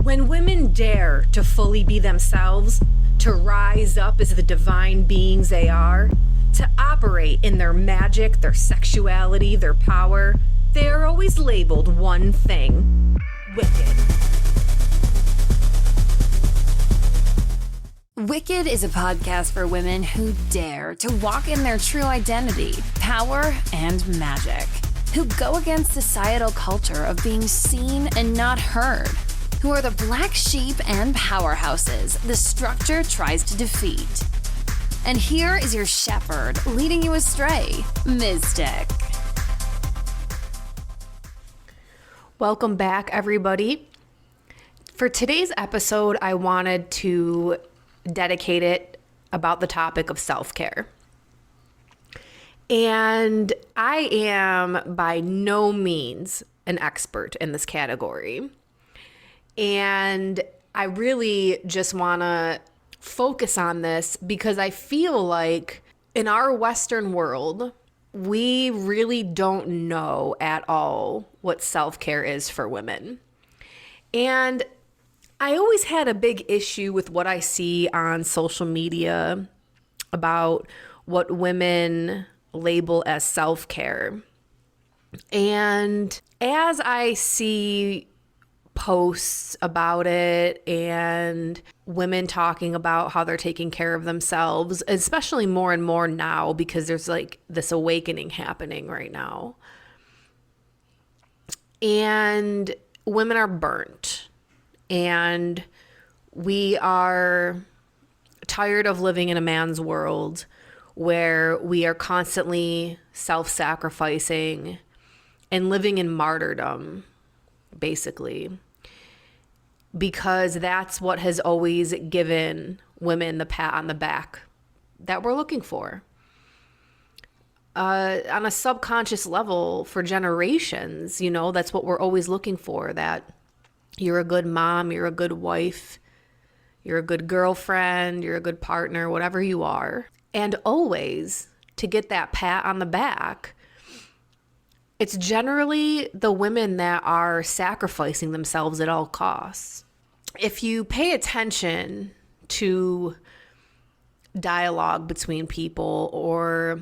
When women dare to fully be themselves, to rise up as the divine beings they are, to operate in their magic, their sexuality, their power, they are always labeled one thing: wicked. Wicked is a podcast for women who dare to walk in their true identity, power, and magic, who go against societal culture of being seen and not heard, who are the black sheep and powerhouses the structure tries to defeat. And here is your shepherd leading you astray, Mystic. Welcome back, everybody. For today's episode, I wanted to dedicate it about the topic of self-care. And I am by no means an expert in this category. And I really just want to focus on this because I feel like in our Western world, we really don't know at all what self-care is for women. And I always had a big issue with what I see on social media about what women label as self-care. And as I see posts about it and women talking about how they're taking care of themselves, especially more and more now because there's like this awakening happening right now. And women are burnt. And we are tired of living in a man's world where we are constantly self-sacrificing and living in martyrdom, basically, because that's what has always given women the pat on the back that we're looking for. On a subconscious level for generations, you know, that's what we're always looking for, that you're a good mom, you're a good wife, you're a good girlfriend, you're a good partner, whatever you are. And always to get that pat on the back, it's generally the women that are sacrificing themselves at all costs. If you pay attention to dialogue between people or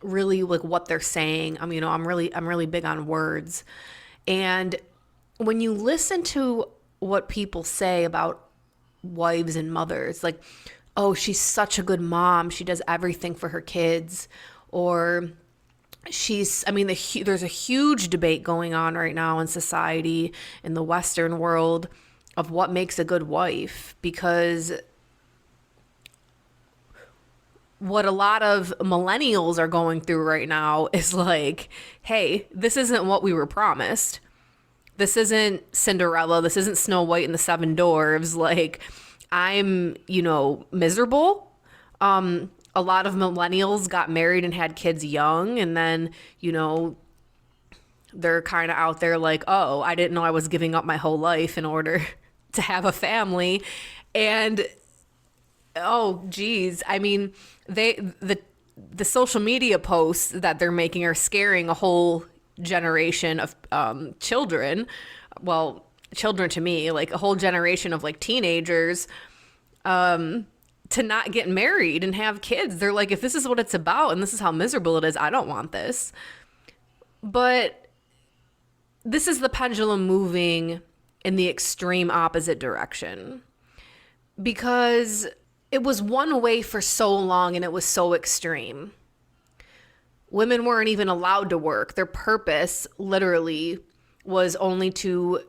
really like what they're saying, I'm really big on words. And when you listen to what people say about wives and mothers, like, oh, she's such a good mom, she does everything for her kids, or there's a huge debate going on right now in society, in the Western world, of what makes a good wife, because what a lot of millennials are going through right now is like, hey, this isn't what we were promised. This isn't Cinderella. This isn't Snow White and the Seven Dwarves. Like, I'm, miserable. A lot of millennials got married and had kids young, and then, they're kind of out there like, oh, I didn't know I was giving up my whole life in order to have a family. And, oh, geez. I mean, the social media posts that they're making are scaring a whole generation of children. Well, children to me, like a whole generation of like teenagers, to not get married and have kids. They're like, if this is what it's about and this is how miserable it is, I don't want this. But this is the pendulum moving in the extreme opposite direction, because it was one way for so long and it was so extreme. Women weren't even allowed to work. Their purpose literally was only to,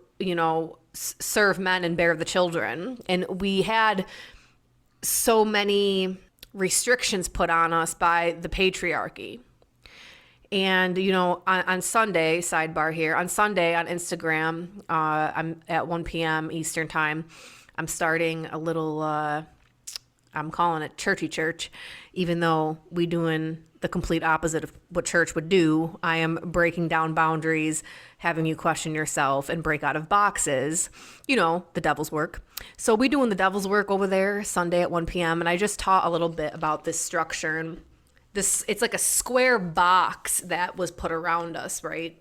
serve men and bear the children. And we had so many restrictions put on us by the patriarchy. And, on Sunday, sidebar here, on Sunday on Instagram, I'm at 1 p.m. Eastern time, I'm starting a little, I'm calling it churchy church, even though we doing the complete opposite of what church would do. I am breaking down boundaries, having you question yourself and break out of boxes, the devil's work. So we doing the devil's work over there Sunday at 1 p.m. And I just taught a little bit about this structure, and it's like a square box that was put around us, right?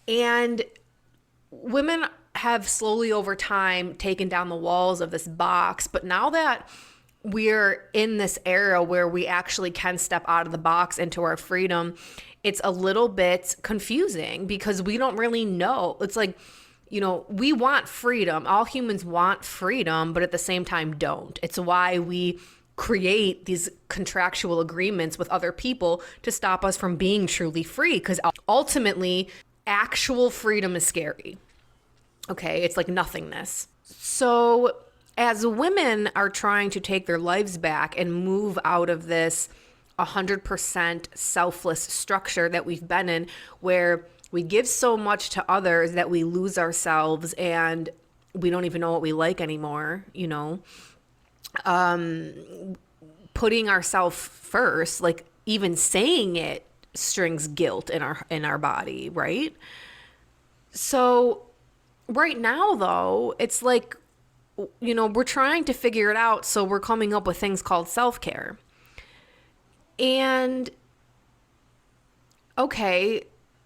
And women have slowly over time taken down the walls of this box. But now that we're in this era where we actually can step out of the box into our freedom, it's a little bit confusing because we don't really know. It's like, we want freedom. All humans want freedom, but at the same time don't. It's why we create these contractual agreements with other people to stop us from being truly free, because ultimately actual freedom is scary. Okay, it's like nothingness. So as women are trying to take their lives back and move out of this 100% selfless structure that we've been in, where we give so much to others that we lose ourselves and we don't even know what we like anymore, putting ourselves first, like even saying it strings guilt in our body, right? So right now though, it's like, we're trying to figure it out, so we're coming up with things called self-care. And okay,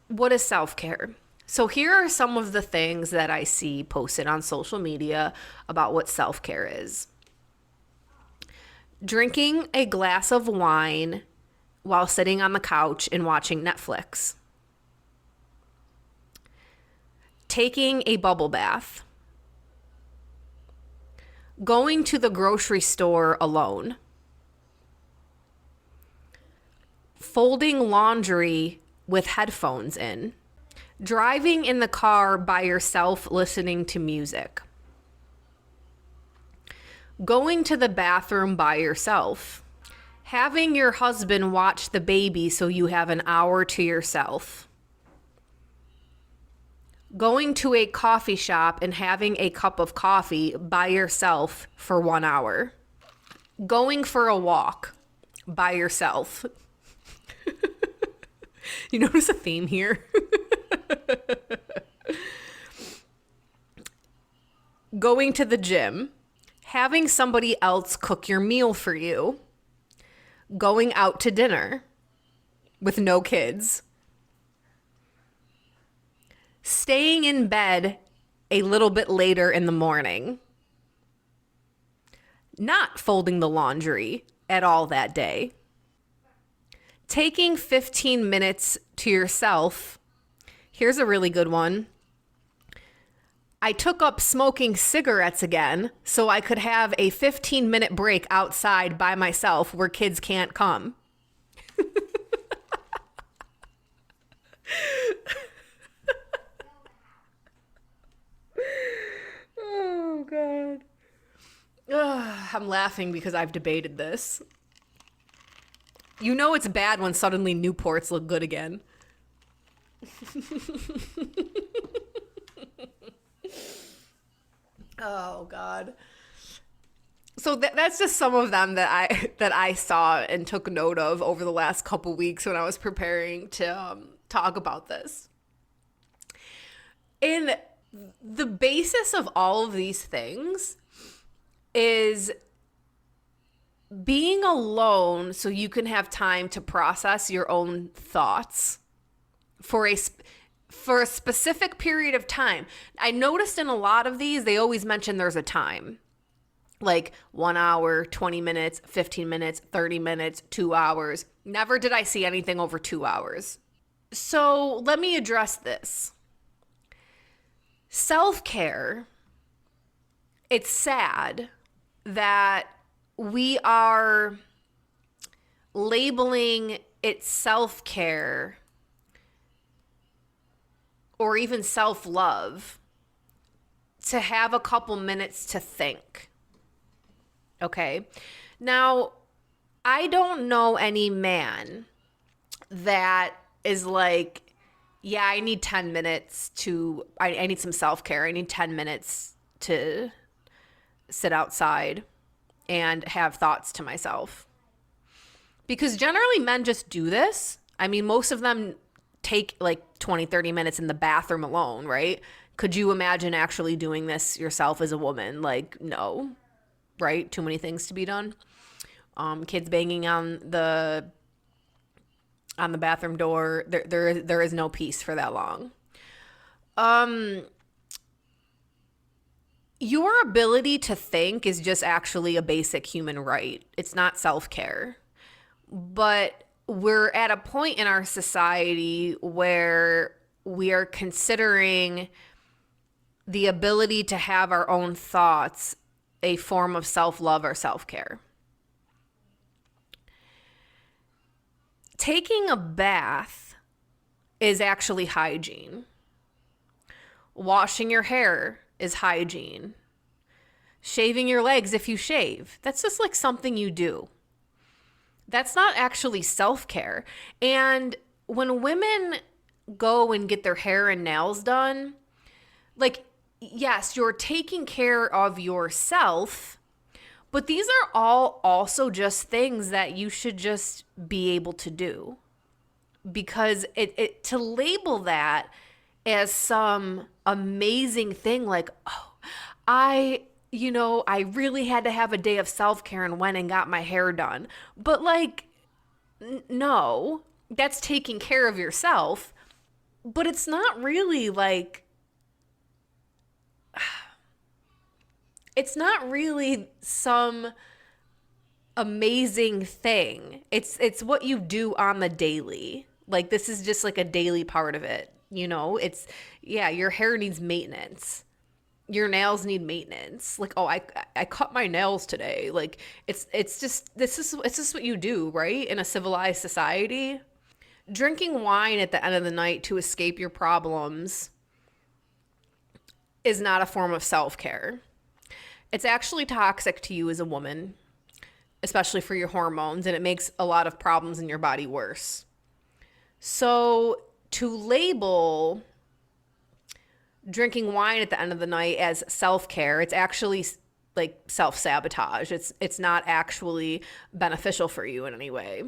what is self-care? So here are some of the things that I see posted on social media about what self-care is. Drinking a glass of wine while sitting on the couch and watching Netflix. Taking a bubble bath. Going to the grocery store alone. Folding laundry with headphones in. Driving in the car by yourself listening to music. Going to the bathroom by yourself. Having your husband watch the baby so you have an hour to yourself. Going to a coffee shop and having a cup of coffee by yourself for 1 hour. Going for a walk by yourself. You notice a theme here? Going to the gym. Having somebody else cook your meal for you. Going out to dinner with no kids. Staying in bed a little bit later in the morning. Not folding the laundry at all that day. Taking 15 minutes to yourself. Here's a really good one. I took up smoking cigarettes again so I could have a 15-minute break outside by myself where kids can't come. Oh, God. I'm laughing because I've debated this. You know it's bad when suddenly Newports look good again. Oh, God. So that's just some of them that I saw and took note of over the last couple weeks when I was preparing to talk about this. And the basis of all of these things is being alone so you can have time to process your own thoughts for a specific period of time. I noticed in a lot of these, they always mention there's a time. Like 1 hour, 20 minutes, 15 minutes, 30 minutes, 2 hours. Never did I see anything over 2 hours. So let me address this. Self-care, it's sad that we are labeling it self-care or even self-love to have a couple minutes to think. Okay? Now, I don't know any man that is like, yeah, I need 10 minutes I need some self-care. I need 10 minutes to sit outside and have thoughts to myself. Because generally men just do this. I mean, most of them take like 20, 30 minutes in the bathroom alone, right? Could you imagine actually doing this yourself as a woman? Like, no, right? Too many things to be done. Kids banging on the bathroom door. There is no peace for that long. Your ability to think is just actually a basic human right. It's not self-care. But we're at a point in our society where we are considering the ability to have our own thoughts a form of self-love or self-care. Taking a bath is actually hygiene. Washing your hair is hygiene. Shaving your legs if you shave, that's just like something you do. That's not actually self-care. And when women go and get their hair and nails done, like, yes, you're taking care of yourself, but these are all also just things that you should just be able to do. Because it to label that as some amazing thing, like, oh, I really had to have a day of self-care and went and got my hair done. But like, no, that's taking care of yourself. But it's not really like, it's not really some amazing thing. It's what you do on the daily. Like, this is just like a daily part of it. Your hair needs maintenance. Your nails need maintenance. Like, oh, I cut my nails today. Like, it's just what you do, right? In a civilized society. Drinking wine at the end of the night to escape your problems is not a form of self-care. It's actually toxic to you as a woman, especially for your hormones, and it makes a lot of problems in your body worse. So to label drinking wine at the end of the night as self-care, it's actually like self-sabotage. It's not actually beneficial for you in any way.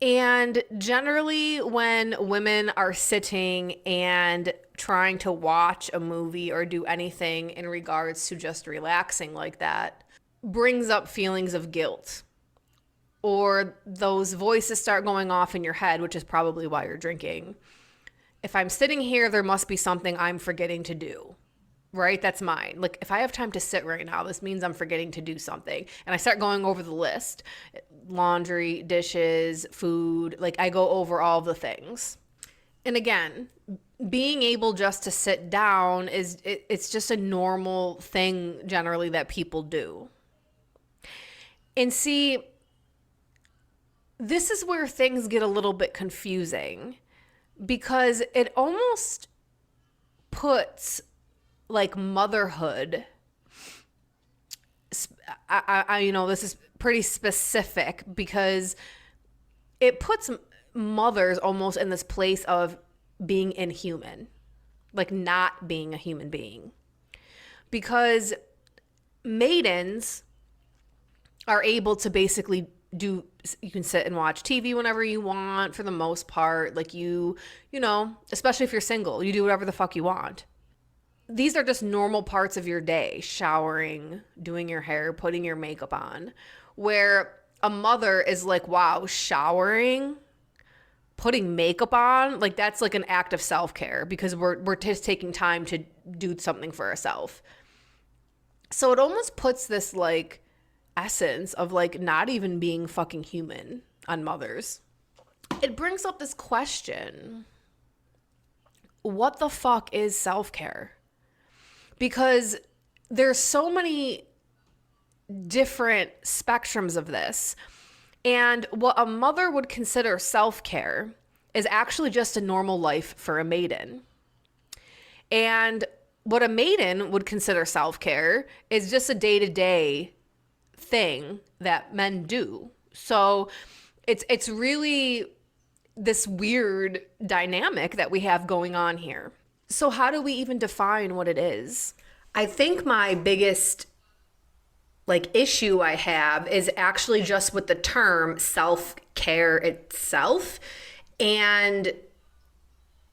And generally when women are sitting and trying to watch a movie or do anything in regards to just relaxing like that, brings up feelings of guilt. Or those voices start going off in your head, which is probably why you're drinking. If I'm sitting here, there must be something I'm forgetting to do, right? That's mine. Like, if I have time to sit right now, this means I'm forgetting to do something. And I start going over the list. Laundry, dishes, food. Like, I go over all the things. And again, being able just to sit down it's just a normal thing generally that people do. And see, this is where things get a little bit confusing, because it almost puts like motherhood, this is pretty specific, because it puts mothers almost in this place of being inhuman, like not being a human being. Because maidens are able to basically you can sit and watch TV whenever you want for the most part. Like especially if you're single, you do whatever the fuck you want. These are just normal parts of your day: showering, doing your hair, putting your makeup on. Where a mother is like, wow, showering, putting makeup on, like that's like an act of self-care, because we're just taking time to do something for ourselves. So it almost puts this like essence of like not even being fucking human on mothers. It brings up this question: what the fuck is self-care? Because there's so many different spectrums of this. And what a mother would consider self-care is actually just a normal life for a maiden. And what a maiden would consider self-care is just a day-to-day thing that men do. So it's really this weird dynamic that we have going on here. So how do we even define what it is? I think my biggest issue I have is actually just with the term self-care itself and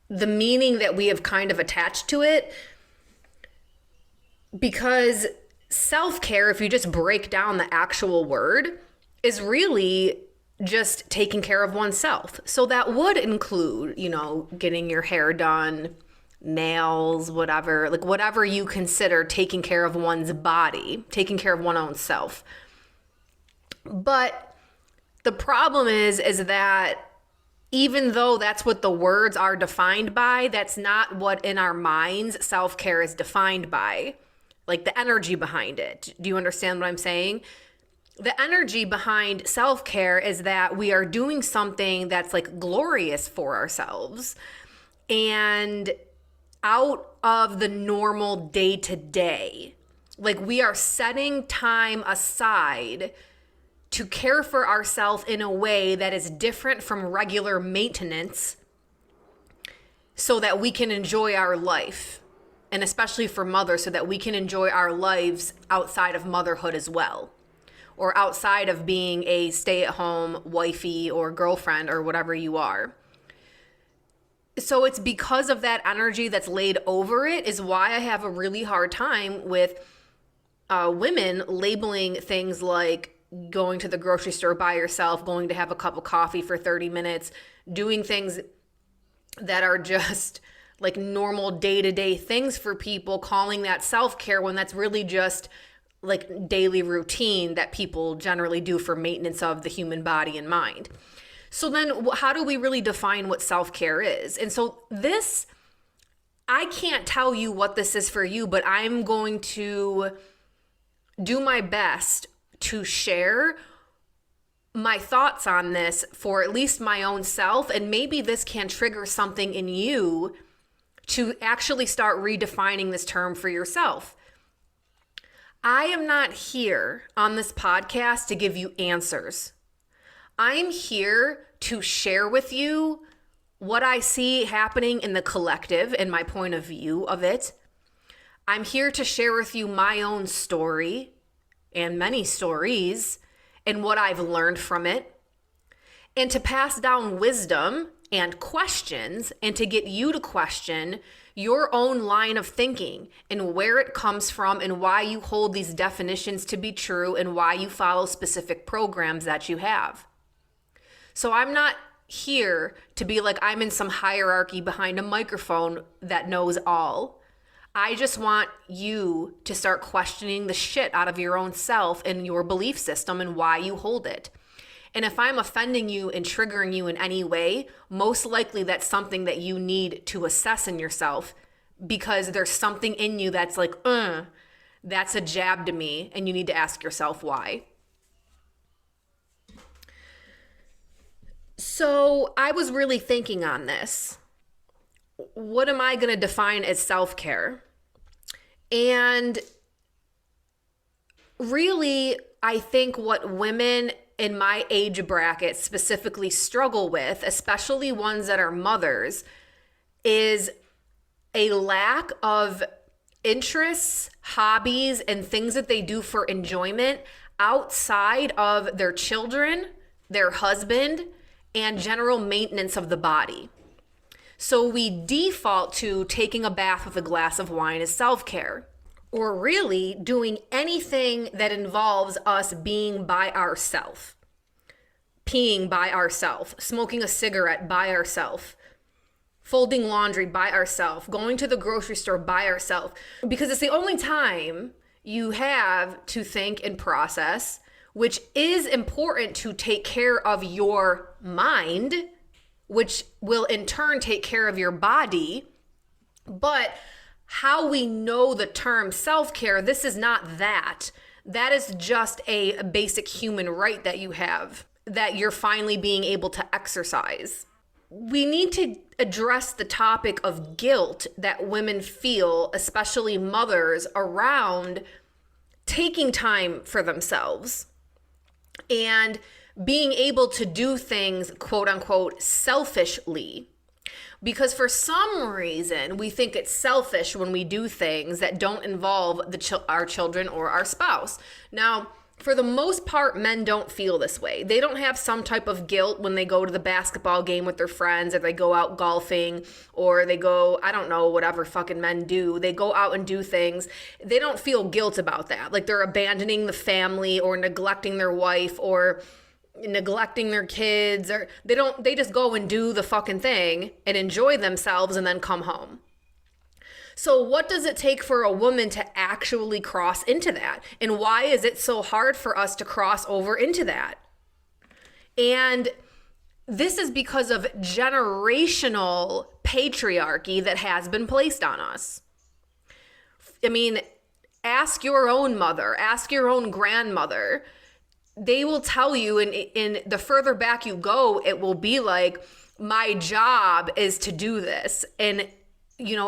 the meaning that we have kind of attached to it. Because self-care, if you just break down the actual word, is really just taking care of oneself. So that would include, getting your hair done, nails, whatever, like whatever you consider taking care of one's body, taking care of one's own self. But the problem is that even though that's what the words are defined by, that's not what in our minds self-care is defined by. Like the energy behind it. Do you understand what I'm saying? The energy behind self-care is that we are doing something that's like glorious for ourselves and out of the normal day to day. Like we are setting time aside to care for ourselves in a way that is different from regular maintenance so that we can enjoy our life. And especially for mothers, so that we can enjoy our lives outside of motherhood as well. Or outside of being a stay-at-home wifey or girlfriend or whatever you are. So it's because of that energy that's laid over it is why I have a really hard time with women labeling things like going to the grocery store by yourself, going to have a cup of coffee for 30 minutes, doing things that are just like normal day-to-day things for people, calling that self-care when that's really just like daily routine that people generally do for maintenance of the human body and mind. So then how do we really define what self-care is? And so this, I can't tell you what this is for you, but I'm going to do my best to share my thoughts on this for at least my own self. And maybe this can trigger something in you to actually start redefining this term for yourself. I am not here on this podcast to give you answers. I'm here to share with you what I see happening in the collective and my point of view of it. I'm here to share with you my own story and many stories and what I've learned from it, and to pass down wisdom and questions and to get you to question your own line of thinking and where it comes from and why you hold these definitions to be true and why you follow specific programs that you have. So I'm not here to be like I'm in some hierarchy behind a microphone that knows all. I just want you to start questioning the shit out of your own self and your belief system and why you hold it. And if I'm offending you and triggering you in any way, most likely that's something that you need to assess in yourself because there's something in you that's like, that's a jab to me, and you need to ask yourself why. So I was really thinking on this. What am I going to define as self-care? And really, I think what women in my age bracket specifically struggle with, especially ones that are mothers, is a lack of interests, hobbies, and things that they do for enjoyment outside of their children, their husband, and general maintenance of the body. So we default to taking a bath with a glass of wine as self-care, or really doing anything that involves us being by ourselves, peeing by ourselves, smoking a cigarette by ourselves, folding laundry by ourselves, going to the grocery store by ourselves, because it's the only time you have to think and process, which is important to take care of your mind, which will in turn take care of your body. But how we know the term self-care, this is not that. That is just a basic human right that you have, that you're finally being able to exercise. We need to address the topic of guilt that women feel, especially mothers, around taking time for themselves and being able to do things, quote unquote, selfishly. Because for some reason, we think it's selfish when we do things that don't involve our children or our spouse. Now, for the most part, men don't feel this way. They don't have some type of guilt when they go to the basketball game with their friends, or they go out golfing, or they go, I don't know, whatever fucking men do. They go out and do things. They don't feel guilt about that. Like they're abandoning the family or neglecting their wife or neglecting their kids, or they just go and do the fucking thing and enjoy themselves and then come home. So what does it take for a woman to actually cross into that? And why is it so hard for us to cross over into that? And this is because of generational patriarchy that has been placed on us. I mean, ask your own mother, ask your own grandmother. They will tell you, and the further back you go, it will be like, my job is to do this. And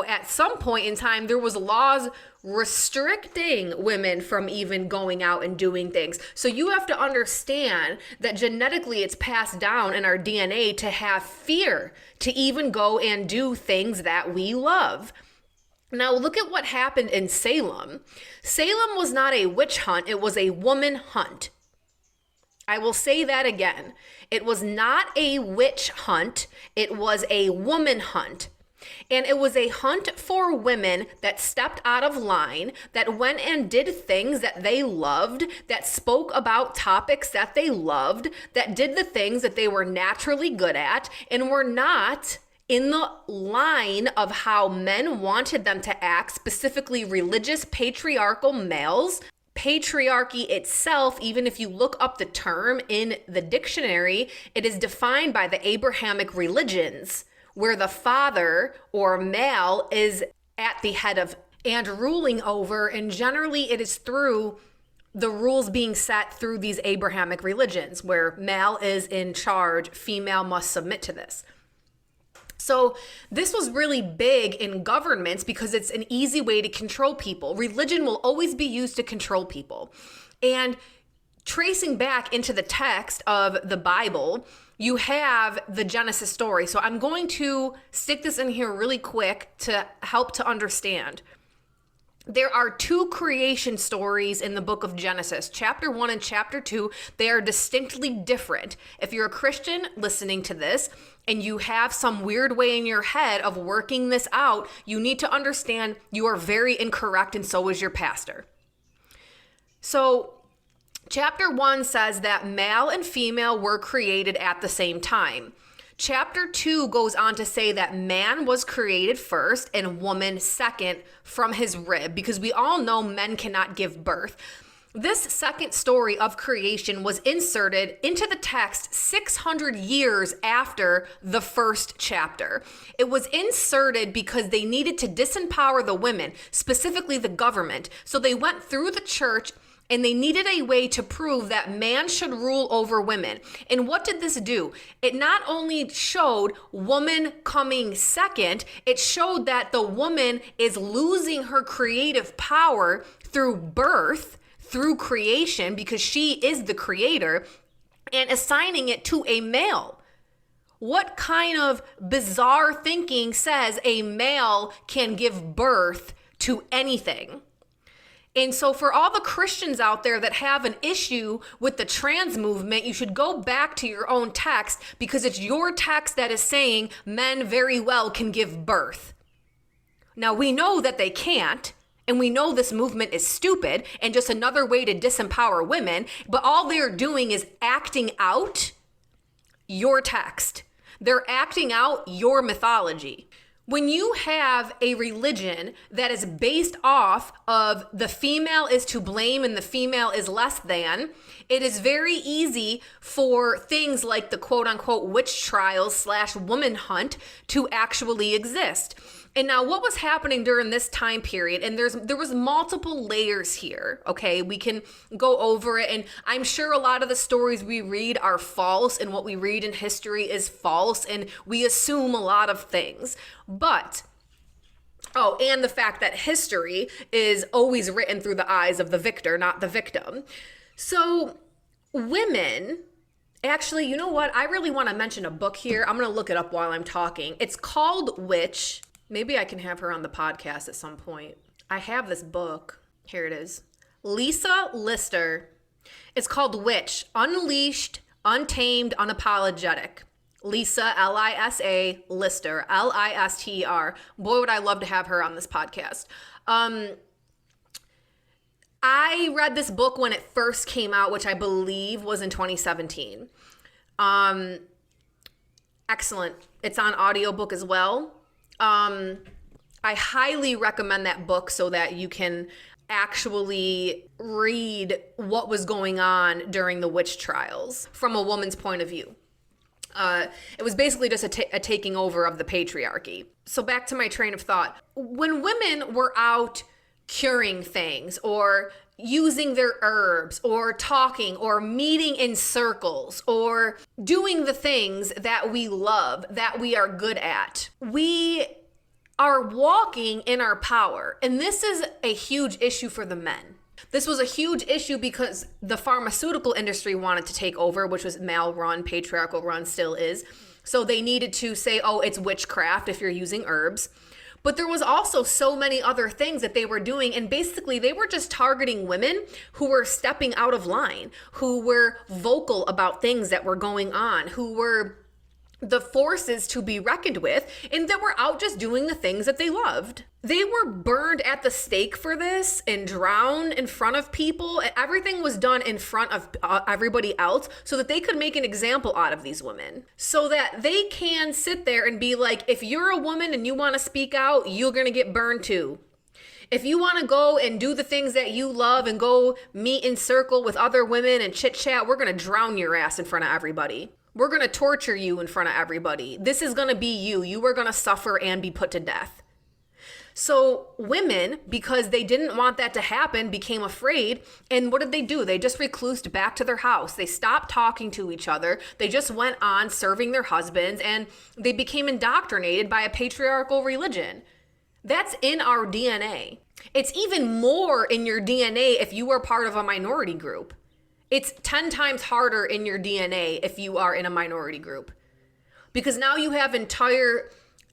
at some point in time, there was laws restricting women from even going out and doing things. So you have to understand that genetically it's passed down in our DNA to have fear, to even go and do things that we love. Now look at what happened in Salem. Salem was not a witch hunt, it was a woman hunt. I will say that again. It was not a witch hunt, it was a woman hunt. And it was a hunt for women that stepped out of line, that went and did things that they loved, that spoke about topics that they loved, that did the things that they were naturally good at, and were not in the line of how men wanted them to act, specifically religious patriarchal males. Patriarchy itself, even if you look up the term in the dictionary, it is defined by the Abrahamic religions, where the father or male is at the head of and ruling over, and generally it is through the rules being set through these Abrahamic religions, where male is in charge, female must submit to this. So this was really big in governments because it's an easy way to control people. Religion will always be used to control people. And tracing back into the text of the Bible, you have the Genesis story. So I'm going to stick this in here really quick to help to understand. There are two creation stories in the book of Genesis, chapter 1 and chapter 2. They are distinctly different. If you're a Christian listening to this and you have some weird way in your head of working this out, you need to understand you are very incorrect, and so is your pastor. So chapter 1 says that male and female were created at the same time. Chapter 2 goes on to say that man was created first and woman second from his rib, because we all know men cannot give birth. This second story of creation was inserted into the text 600 years after the first chapter. It was inserted because they needed to disempower the women, specifically the government. So they went through the church and they needed a way to prove that man should rule over women. And what did this do? It not only showed woman coming second, it showed that the woman is losing her creative power through birth, through creation, because she is the creator, and assigning it to a male. What kind of bizarre thinking says a male can give birth to anything? And so for all the Christians out there that have an issue with the trans movement, you should go back to your own text, because it's your text that is saying men very well can give birth. Now we know that they can't, and we know this movement is stupid and just another way to disempower women, but all they're doing is acting out your text. They're acting out your mythology. When you have a religion that is based off of the female is to blame and the female is less than, it is very easy for things like the quote unquote witch trials / woman hunt to actually exist. And now what was happening during this time period, and there was multiple layers here, okay? We can go over it, and I'm sure a lot of the stories we read are false, and what we read in history is false, and we assume a lot of things. But, and the fact that history is always written through the eyes of the victor, not the victim. So women, actually, you know what? I really want to mention a book here. I'm going to look it up while I'm talking. It's called Witch. Maybe I can have her on the podcast at some point. I have this book. Here it is. Lisa Lister. It's called Witch, Unleashed, Untamed, Unapologetic. Lisa, Lisa, Lister, Lister. Boy, would I love to have her on this podcast. I read this book when it first came out, which I believe was in 2017. Excellent. It's on audiobook as well. I highly recommend that book so that you can actually read what was going on during the witch trials from a woman's point of view. It was basically just a taking over of the patriarchy. So back to my train of thought. When women were out curing things or using their herbs or talking or meeting in circles or doing the things that we love, that we are good at, we are walking in our power. And this is a huge issue for the men. This was a huge issue because the pharmaceutical industry wanted to take over, which was male-run, patriarchal run, still is. So they needed to say, oh, it's witchcraft if you're using herbs. But there was also so many other things that they were doing. And basically, they were just targeting women who were stepping out of line, who were vocal about things that were going on, who were the forces to be reckoned with, and that were out just doing the things that they loved. They were burned at the stake for this and drowned in front of people. Everything was done in front of everybody else so that they could make an example out of these women. So that they can sit there and be like, if you're a woman and you want to speak out, you're going to get burned too. If you want to go and do the things that you love and go meet in circle with other women and chit chat, we're going to drown your ass in front of everybody. We're going to torture you in front of everybody. This is going to be you. You are going to suffer and be put to death. So women, because they didn't want that to happen, became afraid. And what did they do? They just reclused back to their house. They stopped talking to each other. They just went on serving their husbands, and they became indoctrinated by a patriarchal religion. That's in our DNA. It's even more in your DNA if you are part of a minority group. It's 10 times harder in your DNA if you are in a minority group. Because now you have an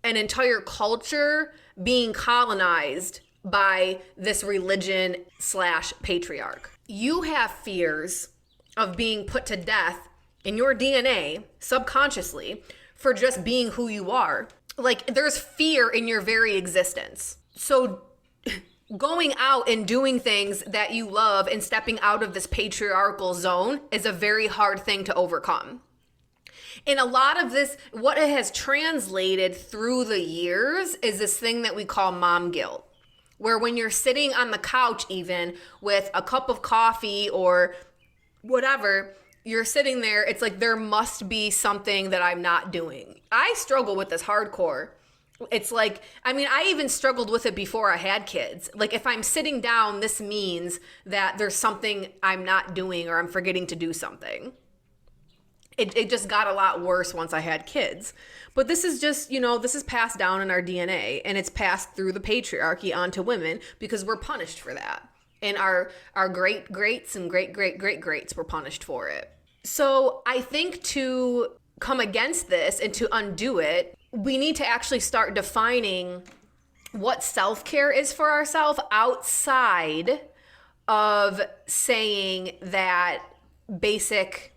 entire culture being colonized by this religion / patriarch. You have fears of being put to death in your DNA subconsciously for just being who you are. Like, there's fear in your very existence. So going out and doing things that you love and stepping out of this patriarchal zone is a very hard thing to overcome. And a lot of this, what it has translated through the years, is this thing that we call mom guilt, where when you're sitting on the couch even with a cup of coffee or whatever, you're sitting there, it's like there must be something that I'm not doing. I struggle with this hardcore. It's like, I mean, I even struggled with it before I had kids. Like, if I'm sitting down, this means that there's something I'm not doing or I'm forgetting to do something. It just got a lot worse once I had kids. But this is just, this is passed down in our DNA, and it's passed through the patriarchy onto women because we're punished for that. And our great-greats and great-great-great-greats were punished for it. So I think to come against this and to undo it, we need to actually start defining what self-care is for ourselves outside of saying that basic,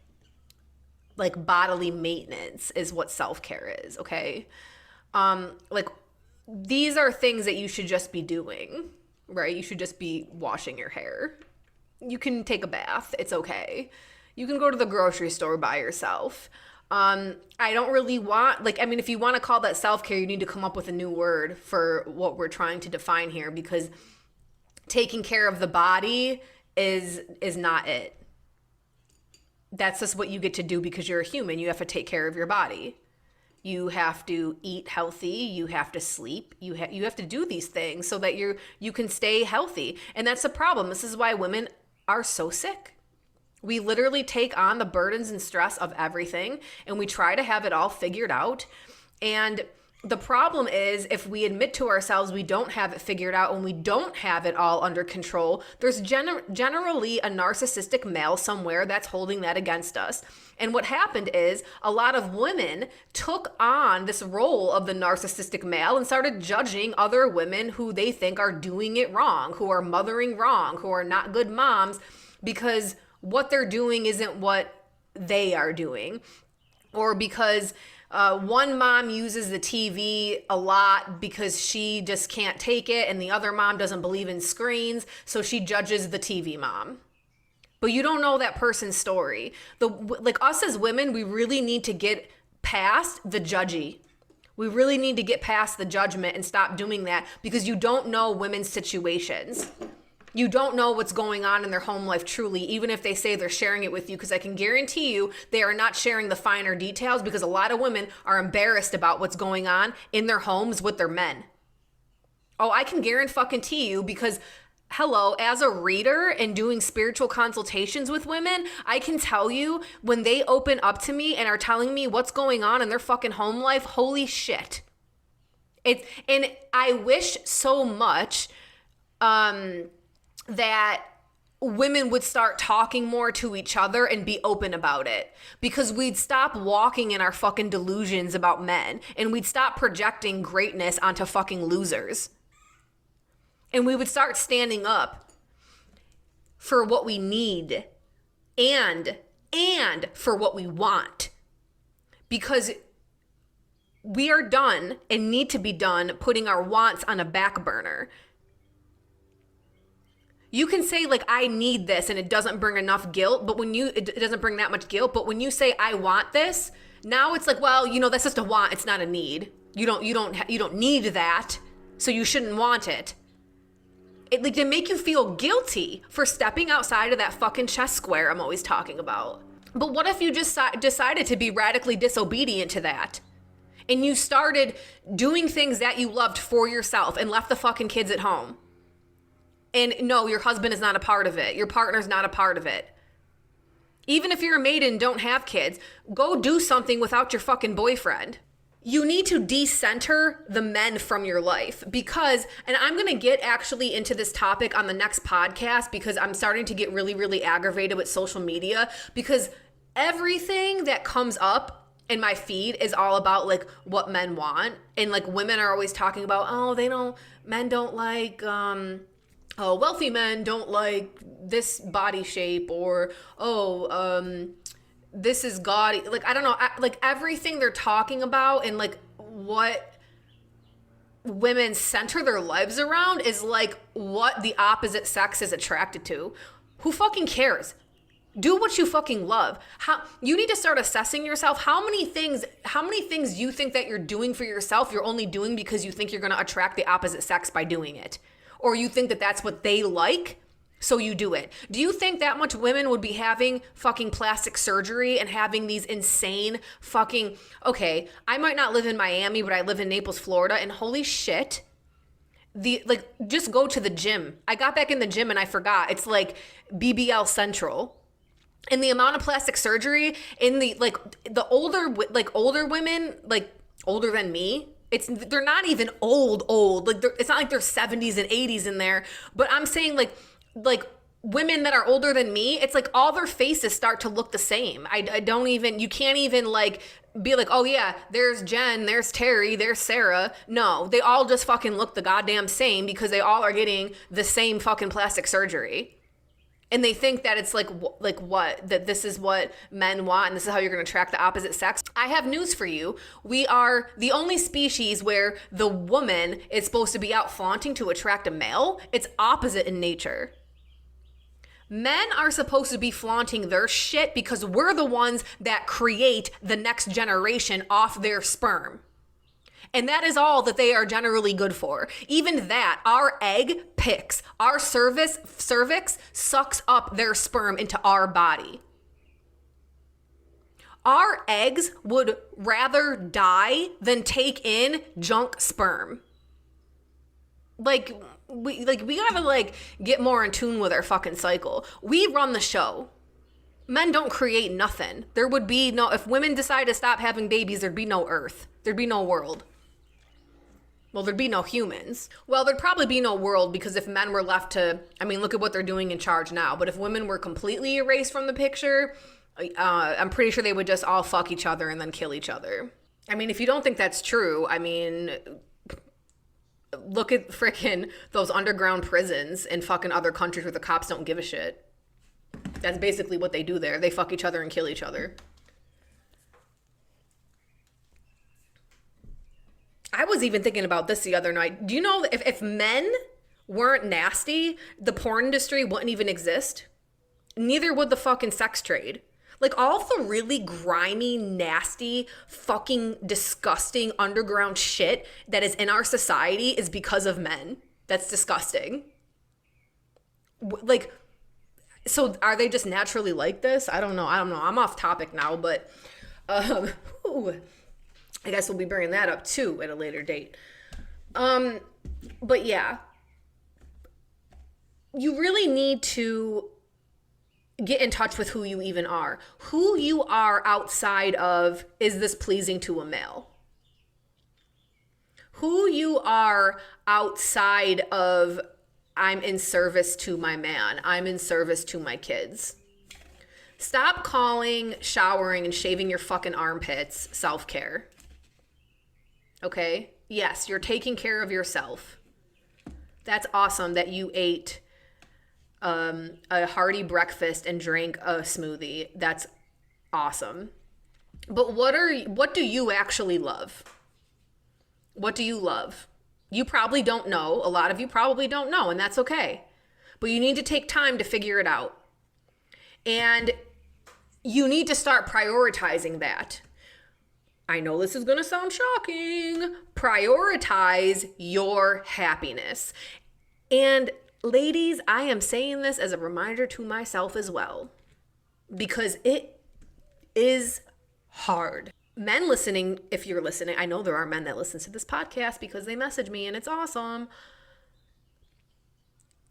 like, bodily maintenance is what self-care is, okay? Like, these are things that you should just be doing, right? You should just be washing your hair. You can take a bath. It's okay. You can go to the grocery store by yourself. I don't really want, if you want to call that self-care, you need to come up with a new word for what we're trying to define here, because taking care of the body is not it. That's just what you get to do because you're a human. You have to take care of your body. You have to eat healthy. You have to sleep. You have to do these things so that you can stay healthy. And that's the problem. This is why women are so sick. We literally take on the burdens and stress of everything, and we try to have it all figured out. And the problem is, if we admit to ourselves we don't have it figured out and we don't have it all under control, there's generally a narcissistic male somewhere that's holding that against us. And what happened is a lot of women took on this role of the narcissistic male and started judging other women who they think are doing it wrong, who are mothering wrong, who are not good moms, because what they're doing isn't what they are doing. Or because one mom uses the TV a lot because she just can't take it, and the other mom doesn't believe in screens, so she judges the TV mom. But you don't know that person's story. Like us as women, we really need to get past the judgy. We really need to get past the judgment and stop doing that, because you don't know women's situations. You don't know what's going on in their home life truly, even if they say they're sharing it with you, because I can guarantee you they are not sharing the finer details, because a lot of women are embarrassed about what's going on in their homes with their men. Oh, I can guarantee you, because hello, as a reader and doing spiritual consultations with women, I can tell you when they open up to me and are telling me what's going on in their fucking home life, holy shit. And I wish so much that women would start talking more to each other and be open about it, because we'd stop walking in our fucking delusions about men, and we'd stop projecting greatness onto fucking losers. And we would start standing up for what we need and for what we want, because we are done and need to be done putting our wants on a back burner. You can say, like, I need this, and it doesn't bring enough guilt, but it doesn't bring that much guilt. But when you say I want this, now it's like, well, that's just a want. It's not a need. You don't need that, so you shouldn't want it. Like, to make you feel guilty for stepping outside of that fucking chess square I'm always talking about. But what if you just decided to be radically disobedient to that? And you started doing things that you loved for yourself and left the fucking kids at home? And no, your husband is not a part of it. Your partner's not a part of it. Even if you're a maiden and don't have kids, go do something without your fucking boyfriend. You need to decenter the men from your life, because, and I'm going to get actually into this topic on the next podcast, because I'm starting to get really, really aggravated with social media, because everything that comes up in my feed is all about like what men want. And like women are always talking about, men don't like, wealthy men don't like this body shape, or, this is gaudy. Like, I don't know, like everything they're talking about and like what women center their lives around is like what the opposite sex is attracted to. Who fucking cares? Do what you fucking love. You need to start assessing yourself. How many things you think that you're doing for yourself, you're only doing because you think you're going to attract the opposite sex by doing it. Or you think that that's what they like, so you do it. Do you think that much women would be having fucking plastic surgery and having these insane fucking, okay, I might not live in Miami, but I live in Naples, Florida, and holy shit, just go to the gym. I got back in the gym and I forgot. It's like BBL Central. And the amount of plastic surgery in the older women, like older than me, they're not even old. Like it's not like they're 70s and 80s in there. But I'm saying like women that are older than me, it's like all their faces start to look the same. You can't even like be like, oh yeah, there's Jen, there's Terry, there's Sarah. No, they all just fucking look the goddamn same because they all are getting the same fucking plastic surgery. And they think that it's like what? That this is what men want and this is how you're going to attract the opposite sex. I have news for you. We are the only species where the woman is supposed to be out flaunting to attract a male. It's opposite in nature. Men are supposed to be flaunting their shit because we're the ones that create the next generation off their sperm. And that is all that they are generally good for. Even that, our egg picks, our cervix sucks up their sperm into our body. Our eggs would rather die than take in junk sperm. We gotta get more in tune with our fucking cycle. We run the show. Men don't create nothing. There would be no, if women decide to stop having babies, there'd be no earth. There'd be no world. Well, there'd be no humans. Well, there'd probably be no world because if men were left to, look at what they're doing in charge now. But if women were completely erased from the picture, I'm pretty sure they would just all fuck each other and then kill each other. If you don't think that's true, look at frickin' those underground prisons in fucking other countries where the cops don't give a shit. That's basically what they do there. They fuck each other and kill each other. I was even thinking about this the other night. Do you know that if men weren't nasty, the porn industry wouldn't even exist? Neither would the fucking sex trade. Like, all the really grimy, nasty, fucking disgusting underground shit that is in our society is because of men. That's disgusting. Like, so are they just naturally like this? I don't know. I'm off topic now, but ooh, I guess we'll be bringing that up too at a later date. But yeah, you really need to get in touch with who you even are. Who you are outside of, is this pleasing to a male? Who you are outside of, I'm in service to my man, I'm in service to my kids. Stop calling showering and shaving your fucking armpits self-care. Okay? Yes, you're taking care of yourself. That's awesome that you ate a hearty breakfast and drank a smoothie. That's awesome. But what do you actually love? What do you love? You probably don't know. A lot of you probably don't know, and that's okay. But you need to take time to figure it out. And you need to start prioritizing that. I know this is going to sound shocking. Prioritize your happiness. And ladies, I am saying this as a reminder to myself as well, because it is hard. Men listening, if you're listening, I know there are men that listen to this podcast because they message me and it's awesome.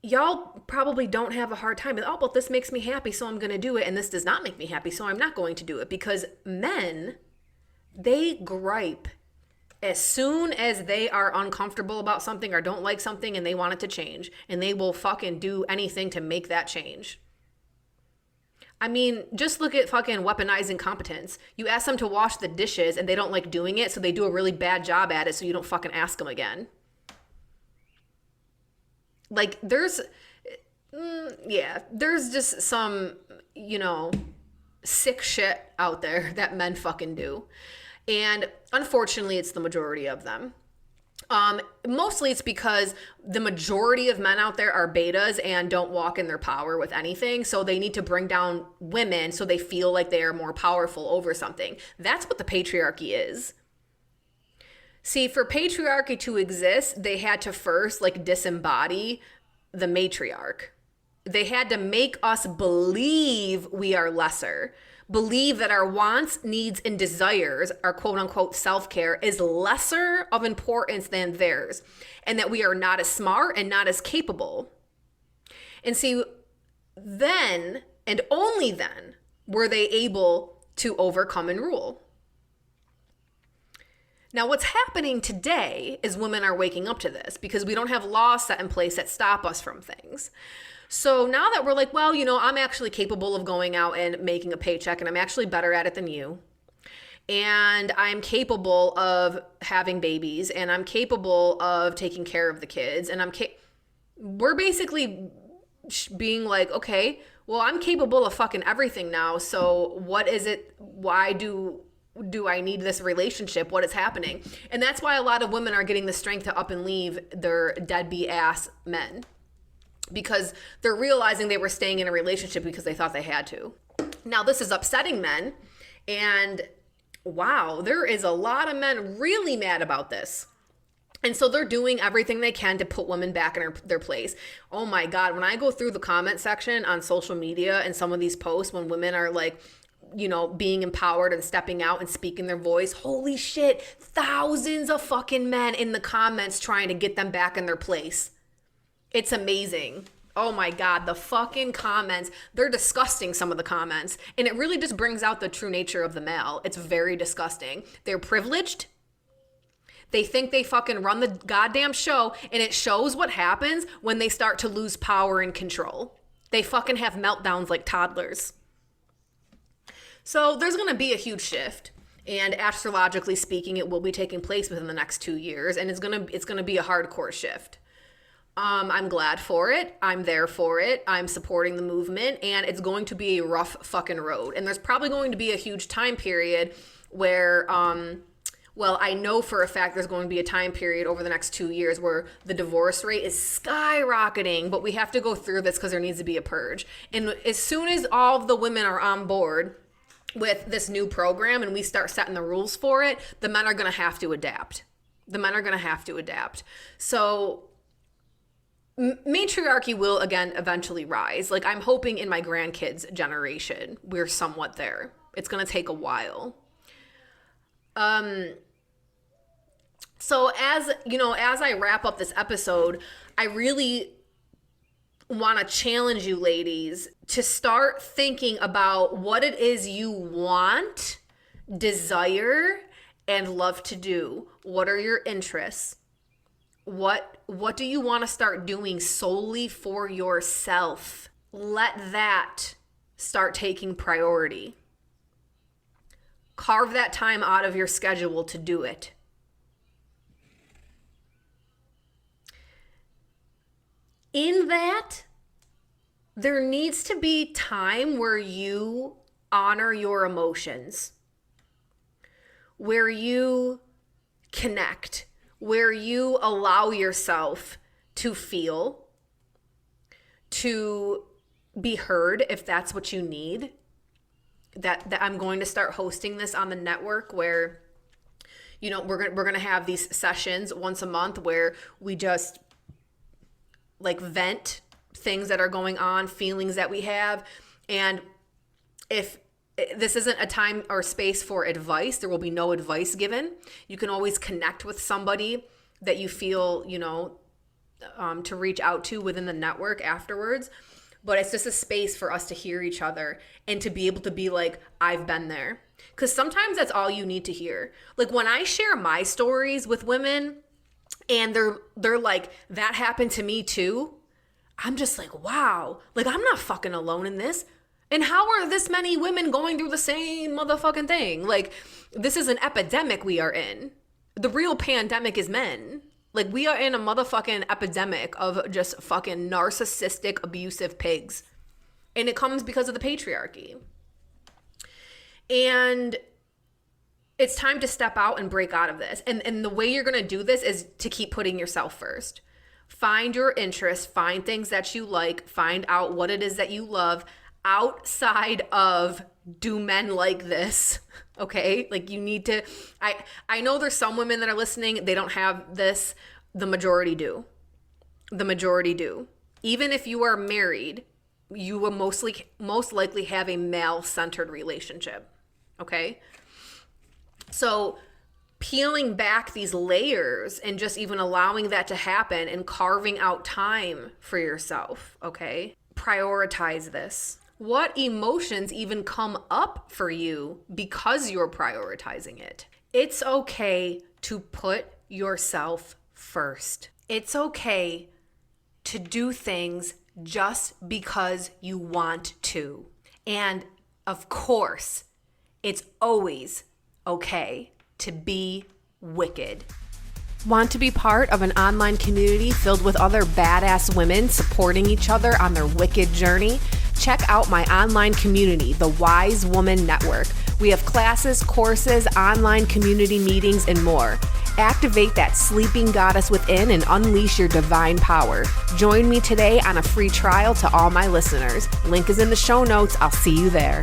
Y'all probably don't have a hard time with, oh, but this makes me happy, so I'm going to do it. And this does not make me happy, so I'm not going to do it. Because men, they gripe as soon as they are uncomfortable about something or don't like something and they want it to change. And they will fucking do anything to make that change. I mean, just look at fucking weaponizing competence. You ask them to wash the dishes and they don't like doing it, so they do a really bad job at it so you don't fucking ask them again. Like, there's just some, sick shit out there that men fucking do. And unfortunately, it's the majority of them. Mostly it's because the majority of men out there are betas and don't walk in their power with anything. So they need to bring down women so they feel like they are more powerful over something. That's what the patriarchy is. See, for patriarchy to exist, they had to first disembody the matriarch. They had to make us believe we are lesser. Believe that our wants, needs, and desires, our quote unquote self-care, is lesser of importance than theirs, and that we are not as smart and not as capable. And see, then, and only then, were they able to overcome and rule. Now, what's happening today is women are waking up to this because we don't have laws set in place that stop us from things. So now that we're like, well, I'm actually capable of going out and making a paycheck, and I'm actually better at it than you. And I'm capable of having babies, and I'm capable of taking care of the kids. And we're basically being like, okay, well, I'm capable of fucking everything now. So what is it? Why do I need this relationship? What is happening? And that's why a lot of women are getting the strength to up and leave their deadbeat ass men. Because they're realizing they were staying in a relationship because they thought they had to. Now, this is upsetting men. And wow, there is a lot of men really mad about this. And so they're doing everything they can to put women back in their place. Oh my God, when I go through the comment section on social media and some of these posts when women are being empowered and stepping out and speaking their voice, holy shit, thousands of fucking men in the comments trying to get them back in their place. It's amazing. Oh my God, the fucking comments, they're disgusting, some of the comments. And it really just brings out the true nature of the male. It's very disgusting. They're privileged. They think they fucking run the goddamn show, and it shows what happens when they start to lose power and control. They fucking have meltdowns like toddlers. So there's going to be a huge shift. And astrologically speaking, it will be taking place within the next 2 years. And it's gonna be a hardcore shift. I'm glad for it. I'm there for it. I'm supporting the movement, and it's going to be a rough fucking road. And there's probably going to be a huge time period where, I know for a fact there's going to be a time period over the next 2 years where the divorce rate is skyrocketing, but we have to go through this because there needs to be a purge. And as soon as all of the women are on board with this new program and we start setting the rules for it, the men are going to have to adapt. So matriarchy will, again, eventually rise. Like, I'm hoping in my grandkids' generation, we're somewhat there. It's going to take a while. So as I wrap up this episode, I really want to challenge you ladies to start thinking about what it is you want, desire, and love to do. What are your interests? What do you want to start doing solely for yourself? Let that start taking priority. Carve that time out of your schedule to do it. In that, there needs to be time where you honor your emotions, where you connect, where you allow yourself to feel, to be heard if that's what you need. That I'm going to start hosting this on the network where, we're going to have these sessions once a month where we just like vent things that are going on, feelings that we have. And if this isn't a time or space for advice, there will be no advice given. You can always connect with somebody that you feel, to reach out to within the network afterwards. But it's just a space for us to hear each other and to be able to be like, I've been there. Because sometimes that's all you need to hear. Like when I share my stories with women and they're like, that happened to me too. I'm just like, wow, like I'm not fucking alone in this. And how are this many women going through the same motherfucking thing? Like, this is an epidemic we are in. The real pandemic is men. Like, we are in a motherfucking epidemic of just fucking narcissistic, abusive pigs. And it comes because of the patriarchy. And it's time to step out and break out of this. And the way you're going to do this is to keep putting yourself first. Find your interests, find things that you like, find out what it is that you love outside of, do men like this? Okay? Like you need to, I know there's some women that are listening, they don't have this. The majority do. The majority do. Even if you are married, you will most likely have a male-centered relationship. Okay? So peeling back these layers and just even allowing that to happen and carving out time for yourself, okay? Prioritize this. What emotions even come up for you because you're prioritizing it? It's okay to put yourself first. It's okay to do things just because you want to. And of course, it's always okay to be wicked. Want to be part of an online community filled with other badass women supporting each other on their wicked journey? Check out my online community, the Wise Woman Network. We have classes, courses, online community meetings, and more. Activate that sleeping goddess within and unleash your divine power. Join me today on a free trial to all my listeners. Link is in the show notes. I'll see you there.